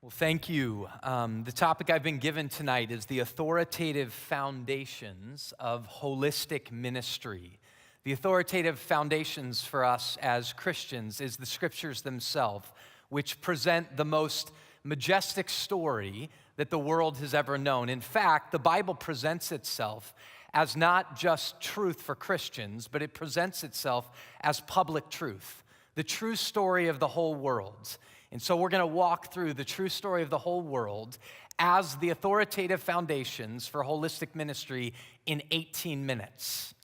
Well, thank you. The topic I've been given tonight is the authoritative foundations of holistic ministry. The authoritative foundations for us as Christians is the scriptures themselves, which present the most majestic story that the world has ever known. In fact, the Bible presents itself as not just truth for Christians, but it presents itself as public truth, the true story of the whole world. And so we're going to walk through the true story of the whole world as the authoritative foundations for holistic ministry in 18 minutes.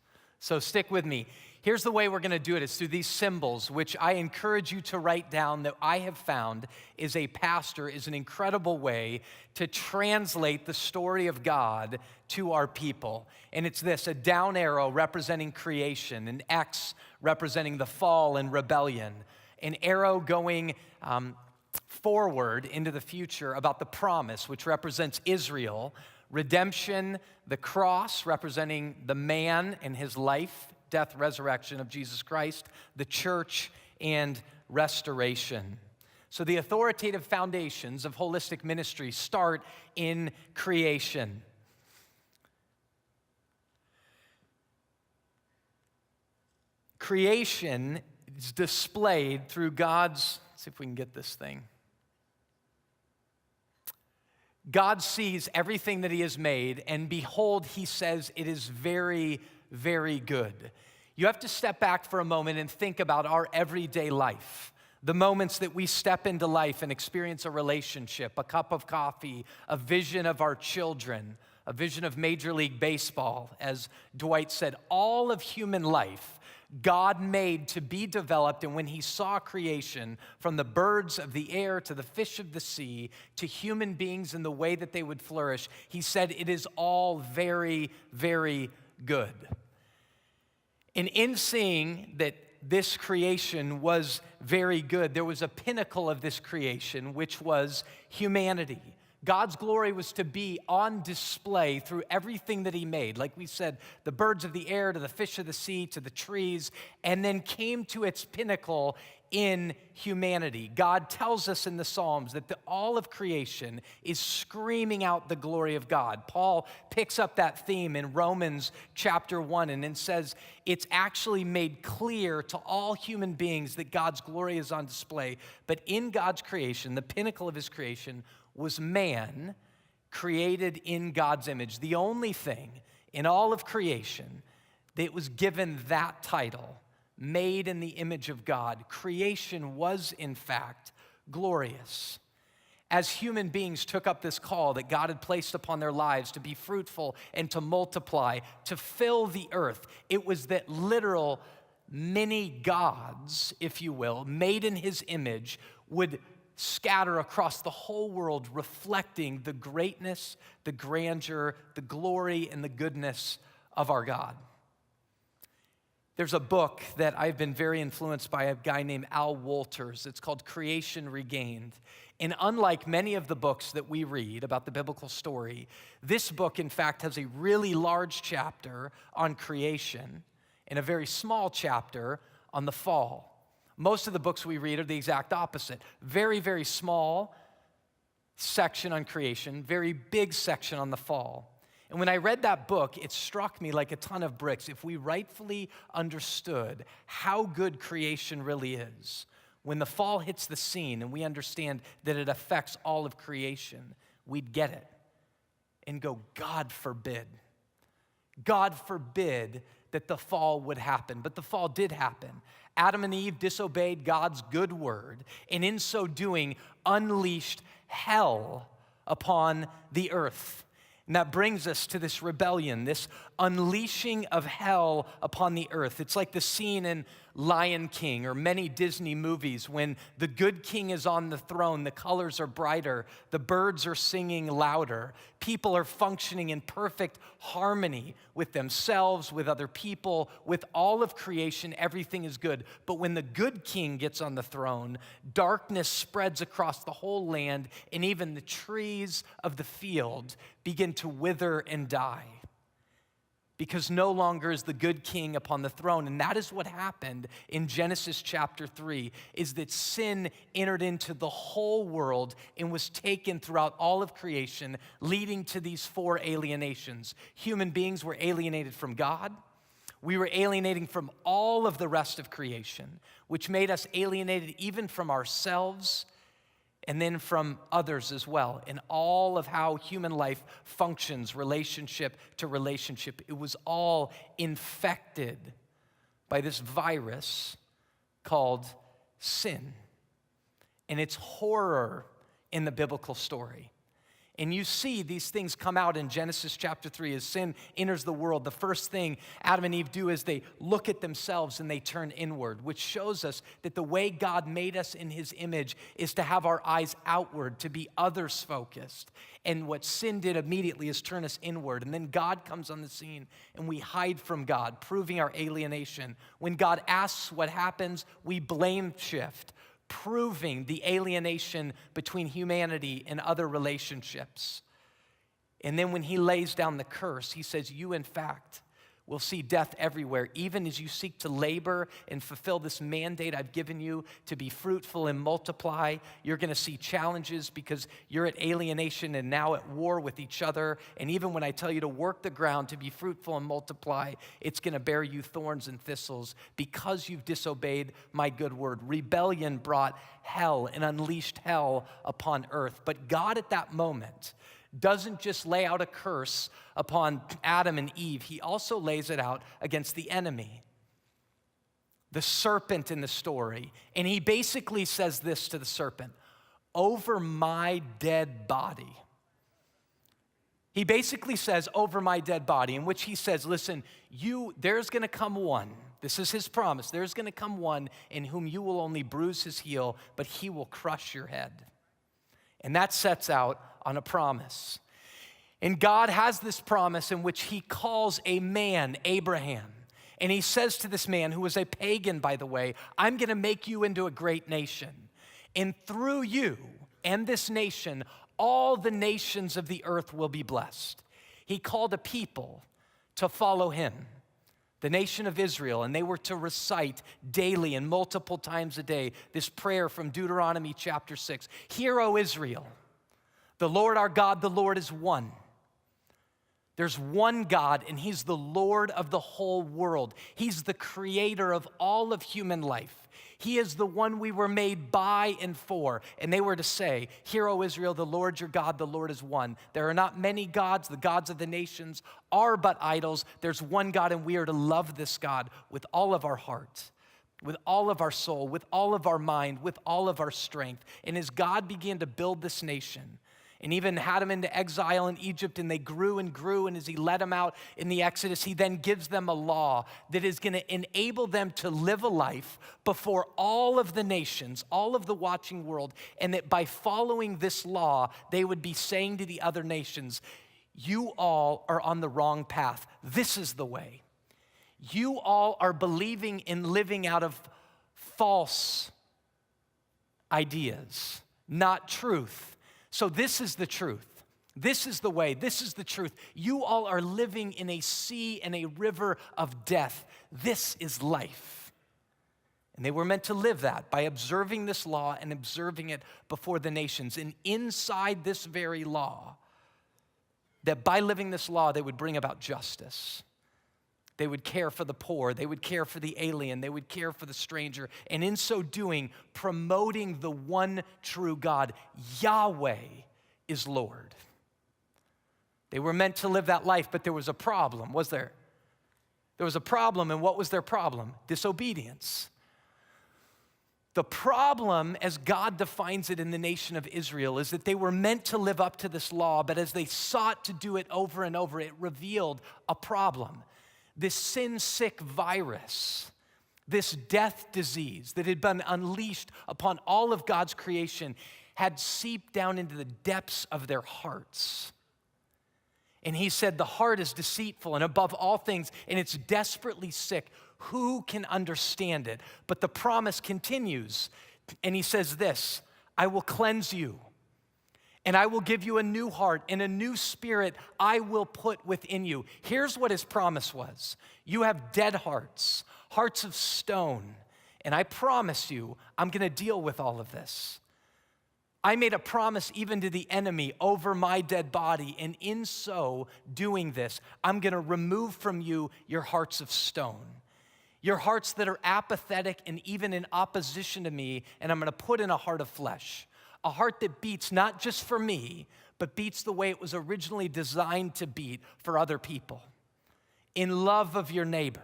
So stick with me. Here's the way we're going to do it. It's through these symbols, which I encourage you to write down, that I have found as a pastor is an incredible way to translate the story of God to our people. And it's this: a down arrow representing creation, an X representing the fall and rebellion, an arrow going forward into the future about the promise, which represents Israel, redemption, the cross representing the man and his life, death, resurrection of Jesus Christ, the church, and restoration. So the authoritative foundations of holistic ministry start in creation. Creation is displayed through God's, let's see if we can get this thing. God sees everything that he has made, and behold, he says it is very, very good. You have to step back for a moment and think about our everyday life. The moments that we step into life and experience a relationship, a cup of coffee, a vision of our children, a vision of Major League Baseball. As Dwight said, all of human life God made to be developed, and when he saw creation, from the birds of the air to the fish of the sea to human beings and the way that they would flourish, he said it is all very, very good. And in seeing that this creation was very good, there was a pinnacle of this creation, which was humanity. God's glory was to be on display through everything that he made. Like we said, the birds of the air to the fish of the sea to the trees, and then came to its pinnacle in humanity. God tells us in the Psalms that all of creation is screaming out the glory of God. Paul picks up that theme in Romans chapter 1 and then says it's actually made clear to all human beings that God's glory is on display. But in God's creation, the pinnacle of his creation was man, created in God's image. The only thing in all of creation that was given that title, made in the image of God. Creation was, in fact, glorious. As human beings took up this call that God had placed upon their lives to be fruitful and to multiply, to fill the earth, it was that literal many gods, if you will, made in his image, would scatter across the whole world, reflecting the greatness, the grandeur, the glory, and the goodness of our God. There's a book that I've been very influenced by, a guy named Al Wolters. It's called Creation Regained. And unlike many of the books that we read about the biblical story, this book, in fact, has a really large chapter on creation and a very small chapter on the fall. Most of the books we read are the exact opposite. Very, very small section on creation, very big section on the fall. And when I read that book, it struck me like a ton of bricks. If we rightfully understood how good creation really is, when the fall hits the scene and we understand that it affects all of creation, we'd get it and go, God forbid. God forbid that the fall would happen. But the fall did happen. Adam and Eve disobeyed God's good word, and in so doing, unleashed hell upon the earth. And that brings us to this rebellion, this unleashing of hell upon the earth. It's like the scene in Lion King or many Disney movies when the good king is on the throne, the colors are brighter, the birds are singing louder, people are functioning in perfect harmony with themselves, with other people, with all of creation, everything is good. But when the good king gets on the throne, darkness spreads across the whole land, and even the trees of the field begin to wither and die. because no longer is the good king upon the throne. And that is what happened in Genesis chapter 3, is that sin entered into the whole world and was taken throughout all of creation, leading to these 4 alienations. Human beings were alienated from God. We were alienating from all of the rest of creation, which made us alienated even from ourselves and then from others as well. And all of how human life functions, relationship to relationship, it was all infected by this virus called sin. And its horror in the biblical story. And you see these things come out in Genesis chapter 3 as sin enters the world. The first thing Adam and Eve do is they look at themselves and they turn inward, which shows us that the way God made us in his image is to have our eyes outward, to be others focused. And what sin did immediately is turn us inward. And then God comes on the scene and we hide from God, proving our alienation. When God asks what happens, we blame shift, proving the alienation between humanity and other relationships. And then when he lays down the curse, he says, you in fact will see death everywhere, even as you seek to labor and fulfill this mandate I've given you to be fruitful and multiply. You're going to see challenges because you're at alienation and now at war with each other. And even when I tell you to work the ground to be fruitful and multiply, it's going to bear you thorns and thistles because you've disobeyed my good word. Rebellion brought hell and unleashed hell upon earth. But God at that moment doesn't just lay out a curse upon Adam and Eve. He also lays it out against the enemy, the serpent in the story. And he basically says this to the serpent: over my dead body. He basically says, over my dead body, in which he says, listen, there's going to come one. This is his promise. There's going to come one in whom you will only bruise his heel, but he will crush your head. And that sets out on a promise. And God has this promise in which he calls a man, Abraham. And he says to this man, who was a pagan, by the way, I'm going to make you into a great nation. And through you and this nation, all the nations of the earth will be blessed. He called a people to follow him, the nation of Israel, and they were to recite daily and multiple times a day this prayer from Deuteronomy chapter 6. Hear, O Israel, the Lord our God, the Lord is one. There's one God, and he's the Lord of the whole world. He's the creator of all of human life. He is the one we were made by and for. And they were to say, Hear, O Israel, the Lord your God, the Lord is one. There are not many gods. The gods of the nations are but idols. There's one God, and we are to love this God with all of our heart, with all of our soul, with all of our mind, with all of our strength. And as God began to build this nation, and even had them into exile in Egypt, and they grew and grew, and as he led them out in the Exodus, he then gives them a law that is going to enable them to live a life before all of the nations, all of the watching world, and that by following this law, they would be saying to the other nations, you all are on the wrong path. This is the way. You all are believing in living out of false ideas, not truth. So this is the truth. This is the way. This is the truth. You all are living in a sea and a river of death. This is life. And they were meant to live that by observing this law and observing it before the nations. And inside this very law, that by living this law, they would bring about justice. They would care for the poor. They would care for the alien. They would care for the stranger. And in so doing, promoting the one true God, Yahweh is Lord. They were meant to live that life, but there was a problem, was there? There was a problem, and what was their problem? Disobedience. The problem, as God defines it in the nation of Israel, is that they were meant to live up to this law, but as they sought to do it over and over, it revealed a problem. This sin-sick virus, this death disease that had been unleashed upon all of God's creation had seeped down into the depths of their hearts. And he said, the heart is deceitful and above all things, and it's desperately sick. Who can understand it? But the promise continues, and he says this, I will cleanse you, And I will give you a new heart and a new spirit I will put within you. Here's what his promise was. You have dead hearts, hearts of stone. And I promise you, I'm going to deal with all of this. I made a promise even to the enemy over my dead body. And in so doing this, I'm going to remove from you your hearts of stone. Your hearts that are apathetic and even in opposition to me. And I'm going to put in a heart of flesh. A heart that beats not just for me, but beats the way it was originally designed to beat for other people. In love of your neighbor.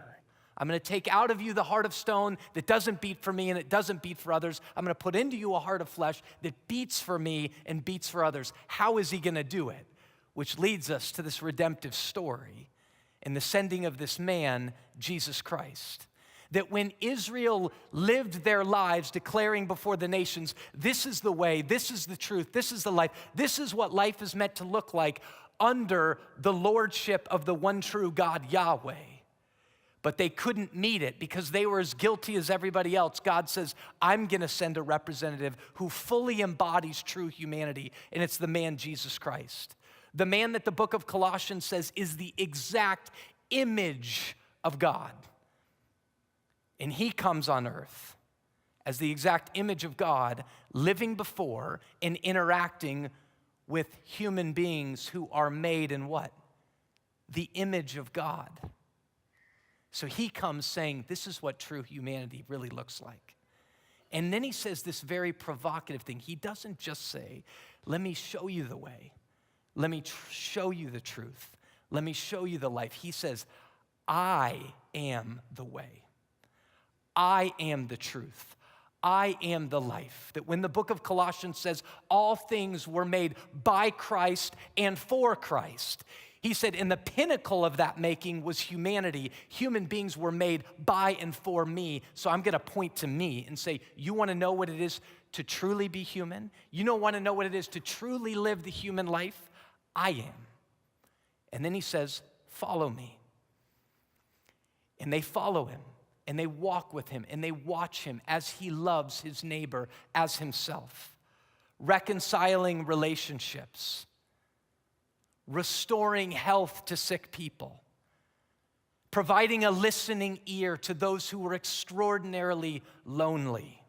I'm going to take out of you the heart of stone that doesn't beat for me and it doesn't beat for others. I'm going to put into you a heart of flesh that beats for me and beats for others. How is he going to do it? Which leads us to this redemptive story and the sending of this man, Jesus Christ. That when Israel lived their lives declaring before the nations, this is the way, this is the truth, this is the life, this is what life is meant to look like under the lordship of the one true God, Yahweh. But they couldn't meet it because they were as guilty as everybody else. God says, I'm going to send a representative who fully embodies true humanity, and it's the man Jesus Christ. The man that the book of Colossians says is the exact image of God. And he comes on earth as the exact image of God, living before and interacting with human beings who are made in what? The image of God. So he comes saying, this is what true humanity really looks like. And then he says this very provocative thing. He doesn't just say, let me show you the way. Let me show you the truth. Let me show you the life. He says, I am the way. I am the truth. I am the life. That when the book of Colossians says all things were made by Christ and for Christ, he said in the pinnacle of that making was humanity. Human beings were made by and for me. So I'm going to point to me and say, you want to know what it is to truly be human? You don't want to know what it is to truly live the human life? I am. And then he says, follow me. And they follow him. And they walk with him, and they watch him as he loves his neighbor as himself, reconciling relationships, restoring health to sick people, providing a listening ear to those who were extraordinarily lonely.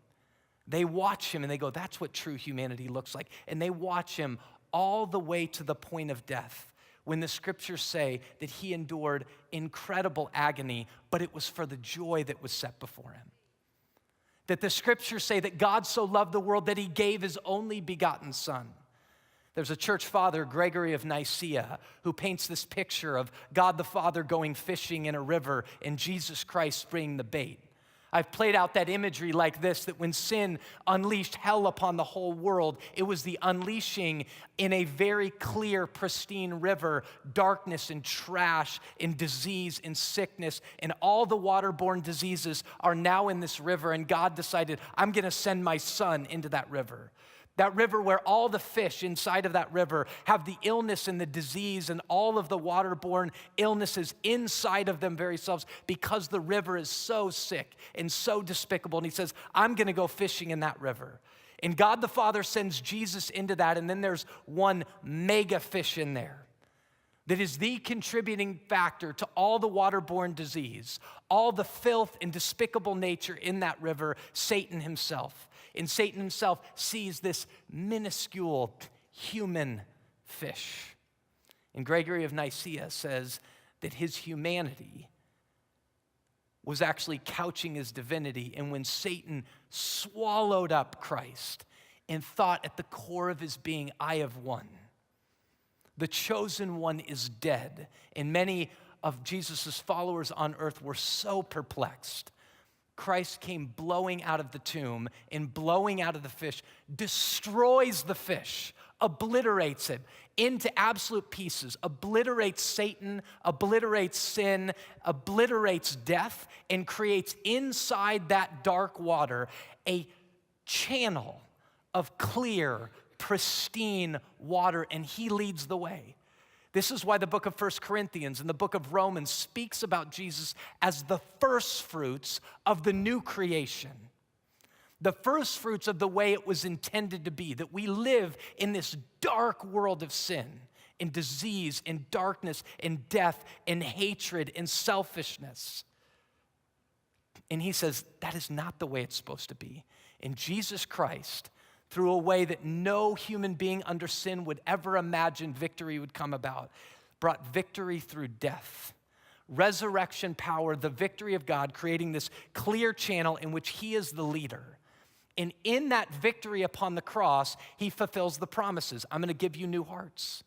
They watch him, and they go, that's what true humanity looks like. And they watch him all the way to the point of death, when the scriptures say that he endured incredible agony, but it was for the joy that was set before him. That the scriptures say that God so loved the world that he gave his only begotten son. There's a church father, Gregory of Nicaea, who paints this picture of God the Father going fishing in a river and Jesus Christ bringing the bait. I've played out that imagery like this, that when sin unleashed hell upon the whole world, it was the unleashing in a very clear, pristine river, darkness and trash and disease and sickness, and all the waterborne diseases are now in this river, and God decided, I'm going to send my son into that river. That river where all the fish inside of that river have the illness and the disease and all of the waterborne illnesses inside of them very selves because the river is so sick and so despicable. And he says, I'm going to go fishing in that river. And God the Father sends Jesus into that, and then there's one mega fish in there that is the contributing factor to all the waterborne disease, all the filth and despicable nature in that river, Satan himself. And Satan himself sees this minuscule human fish. And Gregory of Nicaea says that his humanity was actually couching his divinity. And when Satan swallowed up Christ and thought at the core of his being, I have won. The chosen one is dead. And many of Jesus' followers on earth were so perplexed. Christ came blowing out of the tomb and blowing out of the fish, destroys the fish, obliterates it into absolute pieces, obliterates Satan, obliterates sin, obliterates death, and creates inside that dark water a channel of clear, pristine water, and he leads the way. This is why the book of 1 Corinthians and the book of Romans speaks about Jesus as the first fruits of the new creation. The first fruits of the way it was intended to be, that we live in this dark world of sin, in disease, in darkness, in death, in hatred, in selfishness. And he says, that is not the way it's supposed to be. In Jesus Christ, through a way that no human being under sin would ever imagine victory would come about, brought victory through death. Resurrection power, the victory of God, creating this clear channel in which he is the leader. And in that victory upon the cross, he fulfills the promises. I'm going to give you new hearts.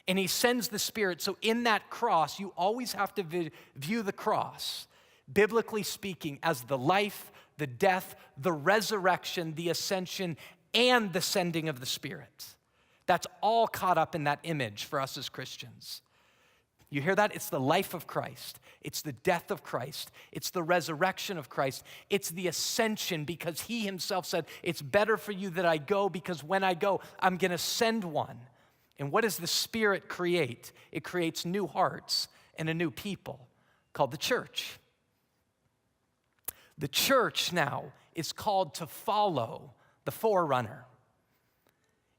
And he sends the Spirit. So in that cross, you always have to view the cross, biblically speaking, as the life, the death, the resurrection, the ascension, and the sending of the Spirit. That's all caught up in that image for us as Christians. You hear that? It's the life of Christ. It's the death of Christ. It's the resurrection of Christ. It's the ascension, because he himself said, it's better for you that I go, because when I go, I'm going to send one. And what does the Spirit create? It creates new hearts and a new people called the church. The church now is called to follow the forerunner,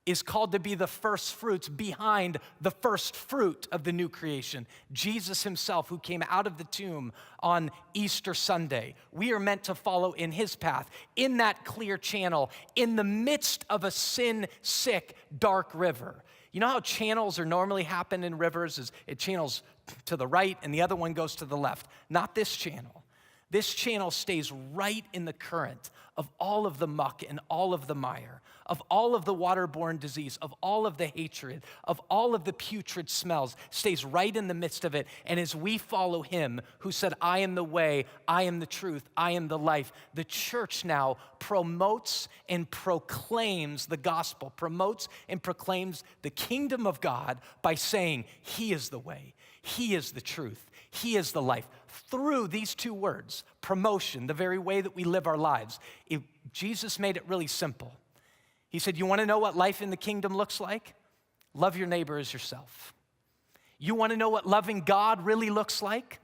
is called to be the first fruits behind the first fruit of the new creation, Jesus himself, who came out of the tomb on Easter Sunday. We are meant to follow in his path, in that clear channel, in the midst of a sin-sick, dark river. You know how channels are normally happen in rivers? Is it channels to the right and the other one goes to the left. Not this channel. This channel stays right in the current of all of the muck and all of the mire, of all of the waterborne disease, of all of the hatred, of all of the putrid smells, stays right in the midst of it. And as we follow him who said, I am the way, I am the truth, I am the life, the church now promotes and proclaims the gospel, promotes and proclaims the kingdom of God by saying, he is the way, he is the truth, he is the life. Through these two words, promotion, the very way that we live our lives, Jesus made it really simple. He said, you want to know what life in the kingdom looks like? Love your neighbor as yourself. You want to know what loving God really looks like?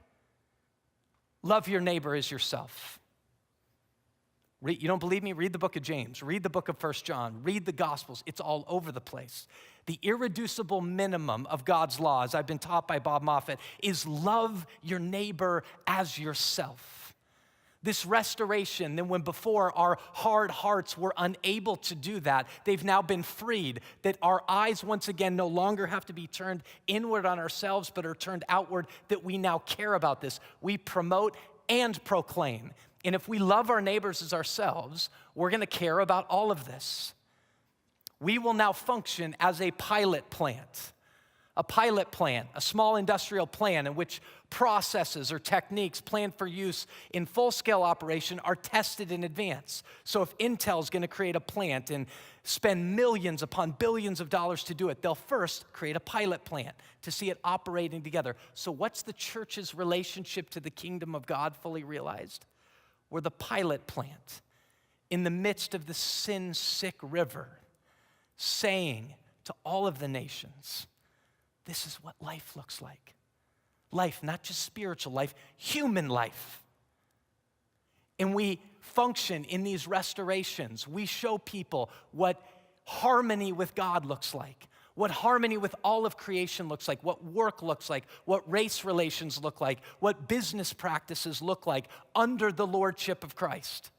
Love your neighbor as yourself. You don't believe me? Read the book of James. Read the book of 1 John. Read the Gospels. It's all over the place. The irreducible minimum of God's law, as I've been taught by Bob Moffat, is love your neighbor as yourself. This restoration, then when before our hard hearts were unable to do that, they've now been freed, that our eyes once again no longer have to be turned inward on ourselves, but are turned outward, that we now care about this. We promote and proclaim. And if we love our neighbors as ourselves, we're going to care about all of this. We will now function as a pilot plant. A pilot plant, a small industrial plant in which processes or techniques planned for use in full-scale operation are tested in advance. So if Intel's going to create a plant and spend millions upon billions of dollars to do it, they'll first create a pilot plant to see it operating together. So what's the church's relationship to the kingdom of God fully realized? We're the pilot plant in the midst of the sin-sick river, saying to all of the nations, this is what life looks like. Life, not just spiritual life, human life. And we function in these restorations. We show people what harmony with God looks like, what harmony with all of creation looks like, what work looks like, what race relations look like, what business practices look like under the lordship of Christ,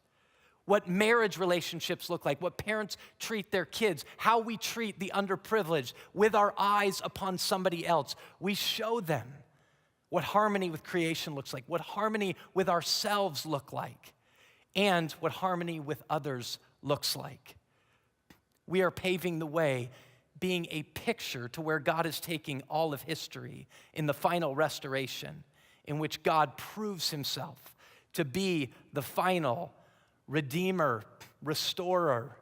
what marriage relationships look like, what parents treat their kids, how we treat the underprivileged with our eyes upon somebody else. We show them what harmony with creation looks like, what harmony with ourselves look like, and what harmony with others looks like. We are paving the way, being a picture to where God is taking all of history in the final restoration, in which God proves himself to be the final redeemer, restorer,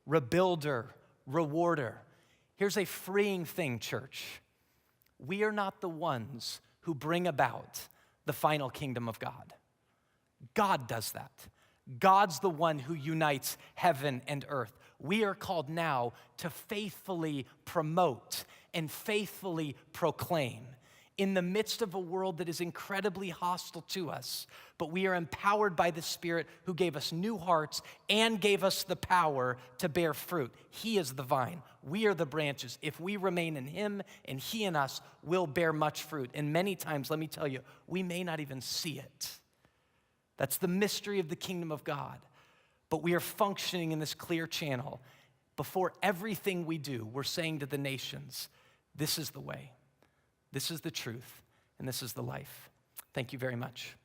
rebuilder, rewarder. Here's a freeing thing, church. We are not the ones who bring about the final kingdom of God. God does that. God's the one who unites heaven and earth. We are called now to faithfully promote and faithfully proclaim in the midst of a world that is incredibly hostile to us, but we are empowered by the Spirit who gave us new hearts and gave us the power to bear fruit. He is the vine. We are the branches. If we remain in him and he in us, we'll bear much fruit. And many times, let me tell you, we may not even see it. That's the mystery of the kingdom of God. But we are functioning in this clear channel. Before everything we do, we're saying to the nations, this is the way. This is the truth, and this is the life. Thank you very much.